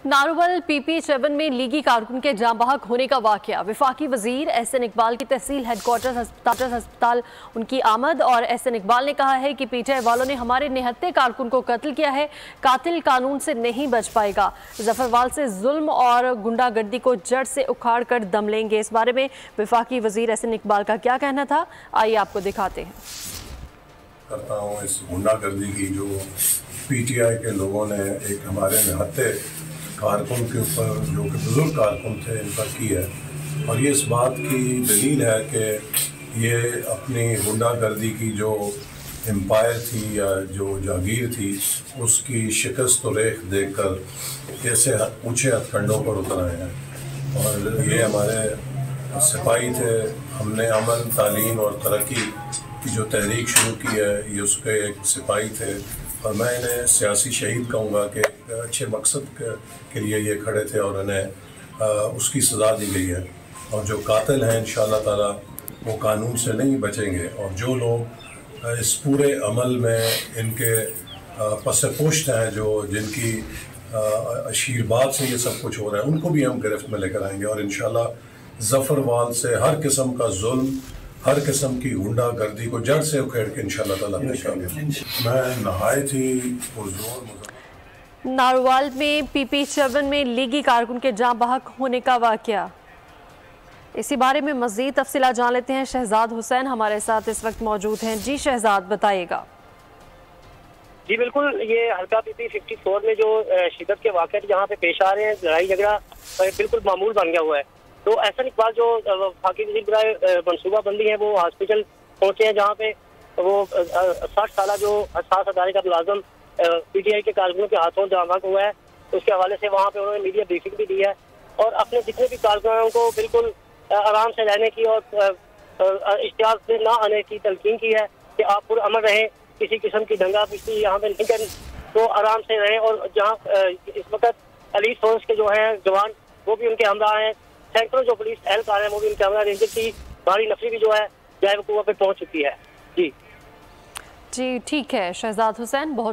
नारुवल PP7 में लीगी कारकुन के जाँ बहक होने का वाकया। वफाकी वजीर एहसन इकबाल की तहसील हेडक्वार्टर अस्पताल उनकी आमद और एहसन इकबाल ने कहा है कि PTI वालों ने हमारे निहत्ते कारकुन को कत्ल किया है। कातिल कानून से नहीं बच पाएगा। जफरवाल से जुल्म और गुंडागर्दी को जड़ से उखाड़ कर दम लेंगे। इस बारे में वफाकी वजीर एहसन इकबाल का क्या कहना था, आइए आपको दिखाते हैं। करता हूँ इस गुंडागर्दी की जो PTI के लोगों ने एक हमारे निहत्ते कारकुन के ऊपर, जो कि बुजुर्ग कारकुन थे, इन पर की है। और ये इस बात की दलील है कि ये अपनी गुंडागर्दी की जो एम्पायर थी या जो जागीर थी, उसकी शिकस्त और रेख देखकर कैसे ऊंचे हथकंडों पर उतर आए हैं। और ये हमारे सिपाही थे। हमने अमन, तालीम और तरक्की की जो तहरीक शुरू की है, ये उसके एक सिपाही थे। और मैं इन्हें सियासी शहीद कहूँगा कि अच्छे मकसद के लिए ये खड़े थे और इन्हें उसकी सज़ा दी गई है। और जो कातिल हैं इंशाअल्लाह ताला वो कानून से नहीं बचेंगे। और जो लोग इस पूरे अमल में इनके पस पुश्त हैं, जिनकी आशीर्वाद से ये सब कुछ हो रहा है, उनको भी हम गिरफ्त में लेकर आएंगे। और इंशाअल्लाह जफरवाल से हर किस्म का जुल्म, हर किस्म की गुंडागर्दी को जड़ से उखेड़ के इंशाअल्लाह ताला निकालेंगे। मैं नहायत ही पुरजोर। नारुवाल में PP7 में लीगी कारकुन के जाँ बहक होने का वाकया, इसी बारे में मज़ीद तफसीलात जान लेते हैं। शहजाद हुसैन हमारे साथ इस वक्त मौजूद हैं। जी शहजाद, बताइएगा। जी बिल्कुल, ये हल्का PP54 में जो शिद्दत के वाक़े यहाँ पे पेश आ रहे हैं, लड़ाई झगड़ा बिल्कुल मामूल बन गया हुआ है। तो एहसन इकबाल जो वफाकी वज़ीर बराए मनसूबाबंदी है, वो हॉस्पिटल पहुँचे हैं, जहाँ पे वो 60 साल जो हसास अदारे का मुलाजम PTI के कारकुनों के हाथों जाँ बहक हुआ है, उसके हवाले से वहाँ पे उन्होंने मीडिया ब्रीफिंग भी दी है। और अपने जितने भी कारकुनों को बिल्कुल आराम से रहने की और इश्तिहार से ना आने की तलकीन की है कि आप पुरअमन रहें, किसी किस्म की दंगा पिछली यहाँ पे नहीं करें, तो आराम से रहें। और जहाँ इस वक्त पुलिस फोर्स के जो है जवान, वो भी उनके हमरा हैं। सैकड़ों जो पुलिस एहलकार हैं, वो भी उनके हमरा। रेंजर की भारी नफरी भी जो है जाए वकूआ पे पहुँच चुकी है। जी ठीक है शहजाद हुसैन, बहुत